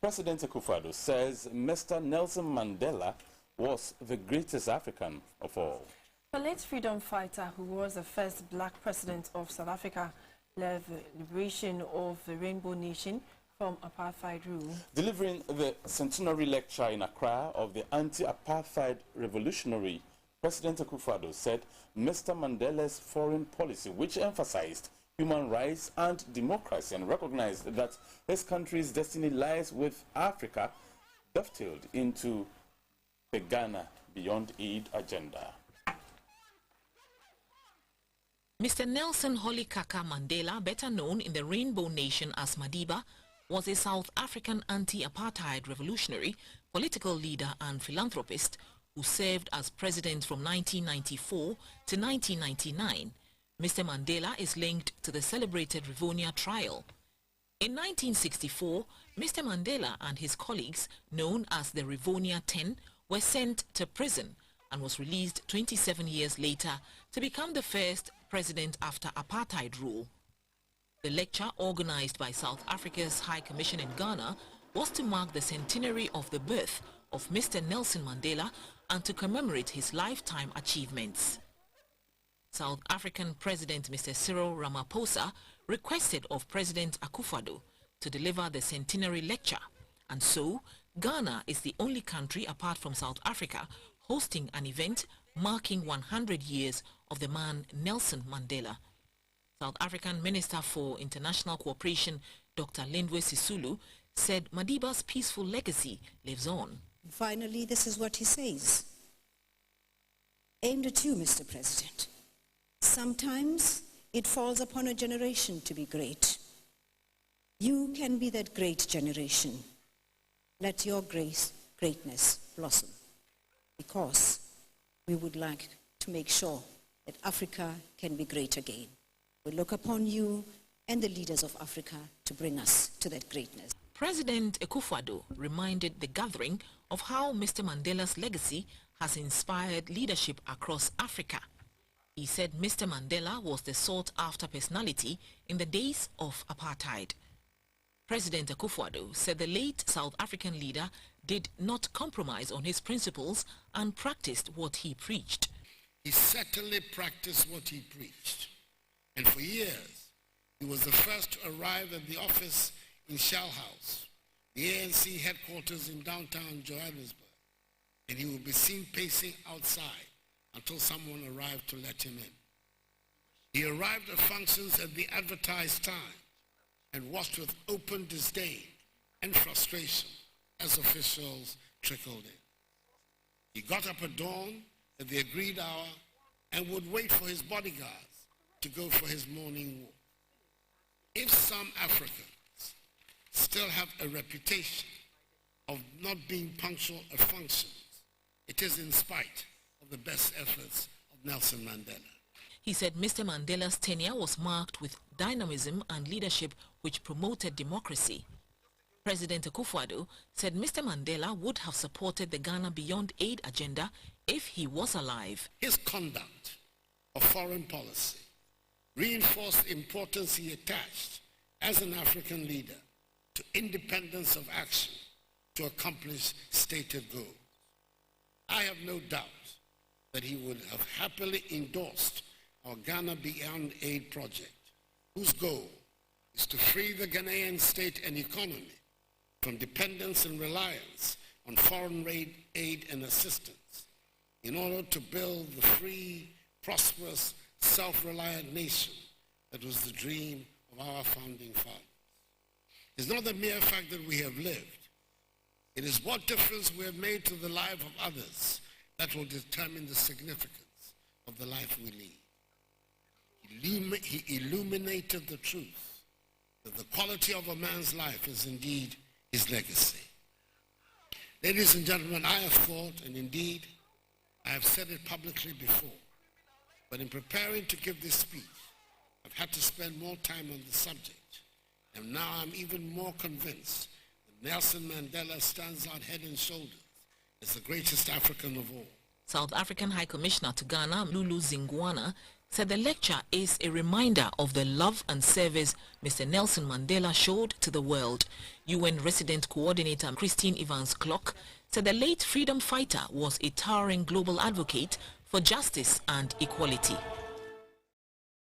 President Akufo Addo says Mr Nelson Mandela was the greatest African of all. The late freedom fighter, who was the first black president of South Africa, led the liberation of the Rainbow Nation from apartheid rule. Delivering the centenary lecture in Accra of the anti-apartheid revolutionary, President Akufo Addo said Mr Mandela's foreign policy, which emphasized human rights and democracy and recognized that his country's destiny lies with Africa, dovetailed into the Ghana Beyond Aid agenda. Mr Nelson Holikaka Mandela, better known in the Rainbow Nation as Madiba, was a South African anti-apartheid revolutionary, political leader and philanthropist who served as president from 1994 to 1999. Mr Mandela is linked to the celebrated Rivonia trial. In 1964, Mr Mandela and his colleagues, known as the Rivonia 10, were sent to prison and was released 27 years later to become the first president after apartheid rule. The lecture, organized by South Africa's High Commission in Ghana, was to mark the centenary of the birth of Mr Nelson Mandela and to commemorate his lifetime achievements. South African President Mr Cyril Ramaphosa requested of President Akufo Addo to deliver the centenary lecture, and so Ghana is the only country apart from South Africa hosting an event marking 100 years of the man Nelson Mandela. South African Minister for International Cooperation Dr. Lindwe Sisulu said Madiba's peaceful legacy lives on. Finally, this is what he says. Aimed at you, Mr. President. Sometimes it falls upon a generation to be great. You can be that great generation. Let your greatness blossom, because we would like to make sure that Africa can be great again. We look upon you and the leaders of Africa to bring us to that greatness. President Akufo Addo reminded the gathering of how Mr Mandela's legacy has inspired leadership across Africa. He said Mr Mandela was the sought-after personality in the days of apartheid. President Akufo Addo said the late South African leader did not compromise on his principles and practiced what he preached. He certainly practiced what he preached. And for years, he was the first to arrive at the office in Shell House, the ANC headquarters in downtown Johannesburg. And he would be seen pacing outside until someone arrived to let him in. He arrived at functions at the advertised time and watched with open disdain and frustration as officials trickled in. He got up at dawn at the agreed hour and would wait for his bodyguards to go for his morning walk. If some Africans still have a reputation of not being punctual at functions, it is in spite of the best efforts of Nelson Mandela. He said Mr Mandela's tenure was marked with dynamism and leadership which promoted democracy. President Akufo Addo said Mr Mandela would have supported the Ghana Beyond Aid agenda if he was alive. His conduct of foreign policy reinforced the importance he attached as an African leader to independence of action to accomplish stated goals. I have no doubt that he would have happily endorsed our Ghana Beyond Aid project, whose goal is to free the Ghanaian state and economy from dependence and reliance on foreign aid and assistance in order to build the free, prosperous, self-reliant nation that was the dream of our founding fathers. It's not the mere fact that we have lived. It is what difference we have made to the life of others that will determine the significance of the life we lead. He illuminated the truth that the quality of a man's life is indeed his legacy. Ladies and gentlemen, I have thought, and indeed I have said it publicly before, but in preparing to give this speech, I've had to spend more time on the subject. And now I'm even more convinced that Nelson Mandela stands out head and shoulders as the greatest African of all. South African High Commissioner to Ghana, Lulu Zingwana, said the lecture is a reminder of the love and service Mr. Nelson Mandela showed to the world. UN resident coordinator Christine Evans-Clark said the late freedom fighter was a towering global advocate for justice and equality.